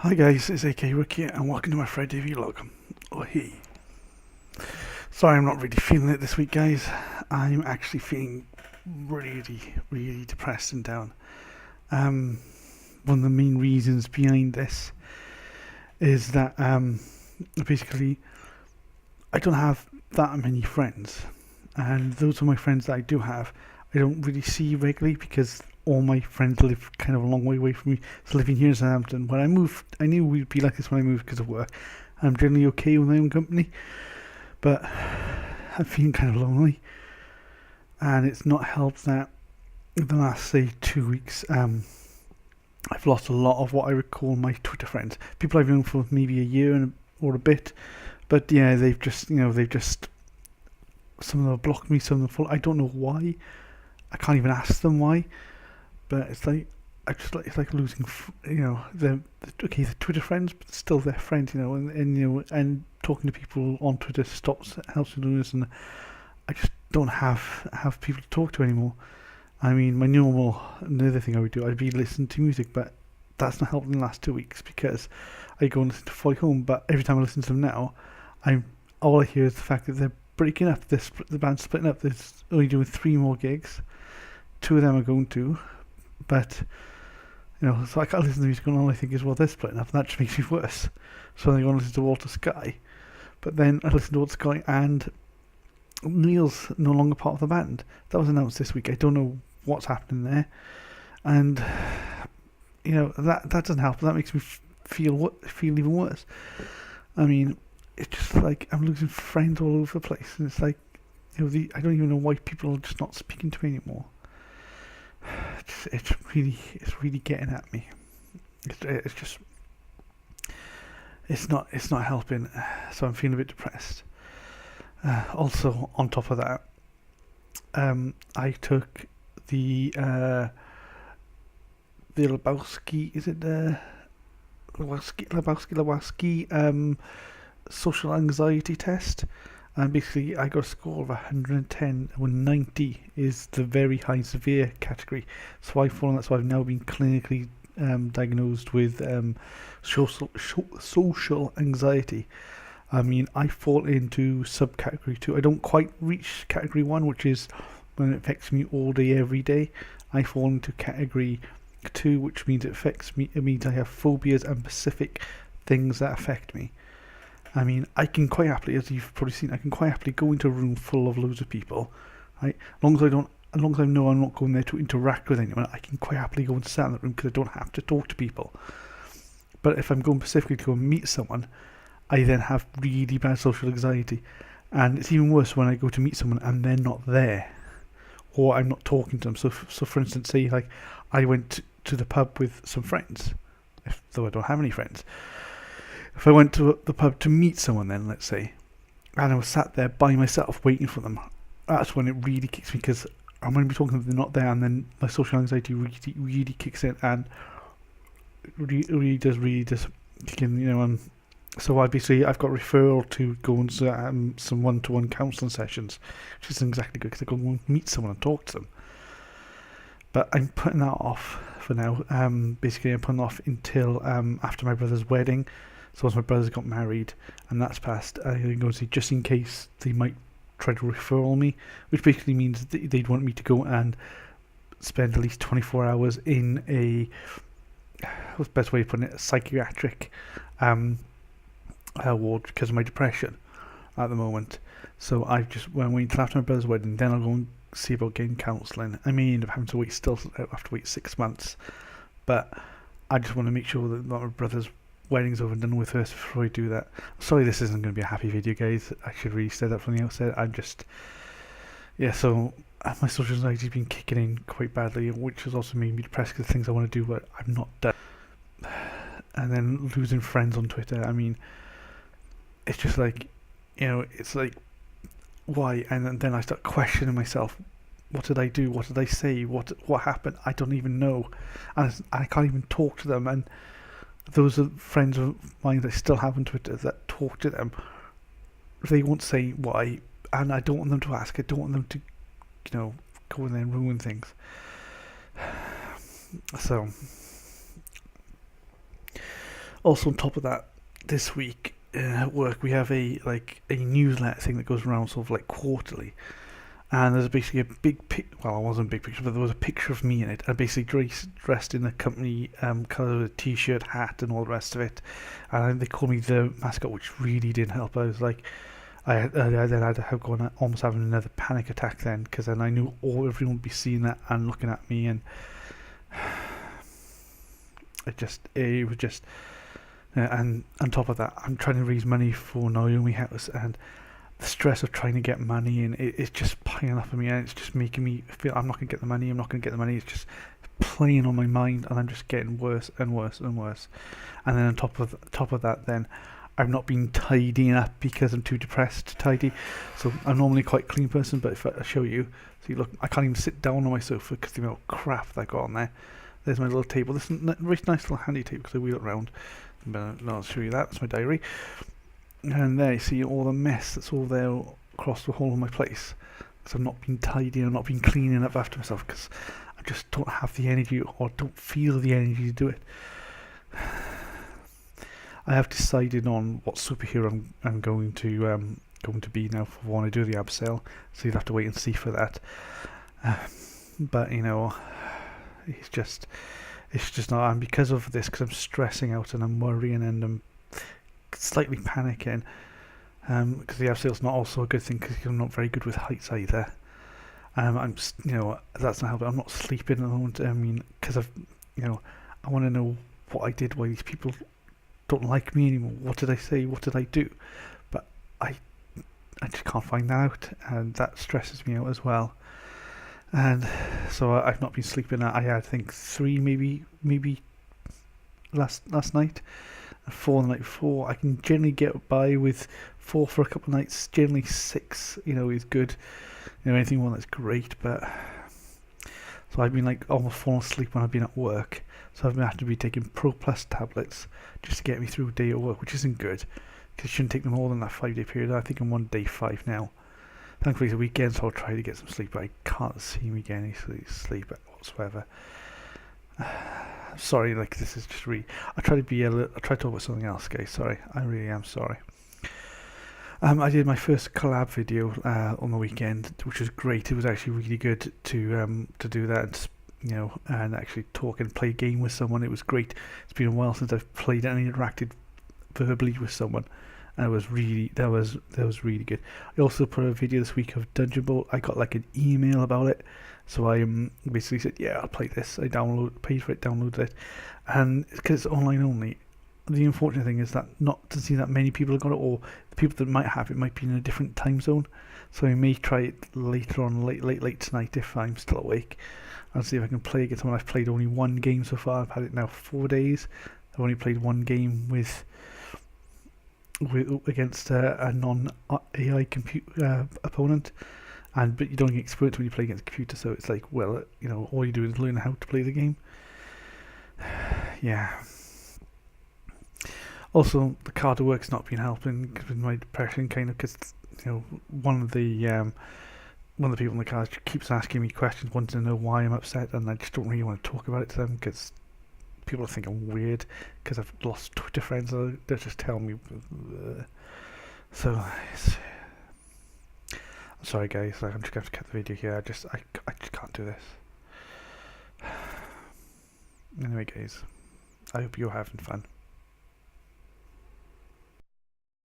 Hi guys, it's AK Rick here and welcome to my Friday vlog. Oh hey. Sorry I'm not really feeling it this week guys. I'm actually feeling really depressed and down. One of the main reasons behind this is that basically I don't have that many friends, and those are my friends that I do have I don't really see regularly because all my friends live kind of a long way away from me. So living here in Southampton, when I moved, I knew we'd be like this when I moved because of work. I'm generally okay with my own company, but I'm feeling kind of lonely, and it's not helped that in the last say 2 weeks, I've lost a lot of what I would call my Twitter friends, people I've known for maybe a year or a bit, but yeah, they've just some of them have blocked me, some of them follow. I don't know why. I can't even ask them why. But it's like it's like losing, they're Twitter friends, but still they're friends, and talking to people on Twitter helps me do this, and I just don't have people to talk to anymore. I mean, another thing I would do, I'd be listening to music, but that's not helped in the last 2 weeks because I go and listen to Fly Home, but every time I listen to them now, all I hear is the fact that they're breaking up. The band's splitting up. They're only doing 3 more gigs. 2 of them are going to. But, so I can't listen to the music and all I think is, well, they're splitting up, and that just makes me worse. So then I go and listen to Walter Sky. But then I listen to Walter Sky and Neil's no longer part of the band. That was announced this week. I don't know what's happening there. And, that doesn't help. That makes me feel even worse. I mean, it's just like I'm losing friends all over the place. And it's like, I don't even know why people are just not speaking to me anymore. It's really getting at me. It's not helping. So I'm feeling a bit depressed. Also, on top of that, I took the Lebowski. Is it Lebowski social anxiety test? And basically I got a score of 110 when 90 is the very high severe category. So I've fallen that, so I've now been clinically diagnosed with social anxiety. I mean, I fall into subcategory 2. I don't quite reach category 1, which is when it affects me all day every day. I fall into category 2, which means it means I have phobias and specific things that affect me. I mean, I can quite happily, as you've probably seen, I can quite happily go into a room full of loads of people, right? As long as I know I'm not going there to interact with anyone, I can quite happily go and sit in the room because I don't have to talk to people. But if I'm going specifically to go and meet someone, I then have really bad social anxiety, and it's even worse when I go to meet someone and they're not there, or I'm not talking to them. So for instance, say like I went to the pub with some friends, though I don't have any friends. If I went to the pub to meet someone then, let's say, and I was sat there by myself waiting for them, that's when it really kicks me, because I'm going to be talking to them, they're not there, and then my social anxiety really kicks in, and really does kick in, so I've got referral to go on some one-to-one counselling sessions, which isn't exactly good because I go and meet someone and talk to them. But I'm putting that off for now. Basically, I'm putting off until after my brother's wedding. So once my brother's got married and that's passed, I'm going to go and see, just in case they might try to referral me, which basically means they'd want me to go and spend at least 24 hours in what's the best way of putting it, a psychiatric ward because of my depression at the moment. So I'm waiting until after my brother's wedding, then I'll go and see about getting counselling. I may end up having to wait 6 months, but I just want to make sure that my brother's wedding's over and done with first before I do that. Sorry, this isn't going to be a happy video, guys. I should really say that from the outset. So my social anxiety's been kicking in quite badly, which has also made me depressed because things I want to do but I'm not done. And then losing friends on Twitter. I mean, it's just like, it's like, why? And then I start questioning myself. What did I do? What did I say? What happened? I don't even know, and I can't even talk to them. And those are friends of mine that I still have on Twitter that talk to them. They won't say why, and I don't want them to ask. I don't want them to, go in there and ruin things. So Also, on top of that, this week at work we have a newsletter thing that goes around sort of like quarterly, and there's basically a well, it wasn't a big picture, but there was a picture of me in it, and basically dressed in a company colour t-shirt, hat, and all the rest of it. And they called me the mascot, which really didn't help. I was like, I then had to have gone almost having another panic attack then, because then I knew everyone would be seeing that and looking at me, and it was just. And on top of that, I'm trying to raise money for Naomi House, and the stress of trying to get money, and it's just piling up on me, and it's just making me feel I'm not going to get the money, It's just playing on my mind, and I'm just getting worse and worse and worse. And then on top of that, then I've not been tidying up because I'm too depressed to tidy. So I'm normally quite a clean person, but if I show you, see, look, I can't even sit down on my sofa because the amount of crap that I got on there. There's my little table. This is a very nice little handy table because I wheel it around. But I'll show you that. That's my diary. And there you see all the mess that's all there across the whole of my place. Because I've not been tidying, I've not been cleaning up after myself, because I just don't have the energy, or don't feel the energy to do it. I have decided on what superhero I'm going to be now for when I do the abseil, so you'll have to wait and see for that. But you know, it's just not. And because of this, because I'm stressing out and I'm worrying and I'm slightly panicking, because the abseil's not also a good thing, because I'm not very good with heights either. I'm, that's not helping. I'm not sleeping at the moment. I mean, because I want to know what I did, why these people don't like me anymore. What did I say? What did I do? But I just can't find that out, and that stresses me out as well. And so I've not been sleeping. I had, I think, 3 maybe last night, 4 the night before. I can generally get by with 4 for a couple of nights. Generally 6, is good. Anything more that's great. But so I've been almost falling asleep when I've been at work. So I've had to be taking Pro Plus tablets just to get me through a day at work, which isn't good, because it shouldn't take them more than that 5-day period. I think I'm on day 5 now. Thankfully it's a weekend, so I'll try to get some sleep, but I can't see me getting any sleep whatsoever. Sorry, this is just really. I try to talk about something else, guys. Sorry, I really am sorry. I did my first collab video on the weekend, which was great. It was actually really good to do that, and actually talk and play a game with someone. It was great. It's been a while since I've played and interacted verbally with someone. And that was really good. I also put a video this week of Dungeon Bolt. I got an email about it, so I basically said, yeah, I'll play this. I paid for it, downloaded it, and because it's online only. The unfortunate thing is that not to see that many people have got it, or the people that might have it might be in a different time zone. So I may try it later on, late tonight if I'm still awake. I'll see if I can play against someone. I've played only 1 game so far. I've had it now 4 days. I've only played 1 game against a non-AI opponent, but you don't get experience when you play against a computer. So it's all you do is learn how to play the game. Yeah. Also, the card to work's not been helping with my depression, kind of, because one of the people in the car keeps asking me questions, wanting to know why I'm upset, and I just don't really want to talk about it to them, because people think I'm weird because I've lost Twitter friends. So they're just telling me. So I'm sorry, guys. I'm just going to cut the video here. I just can't do this. Anyway, guys, I hope you're having fun.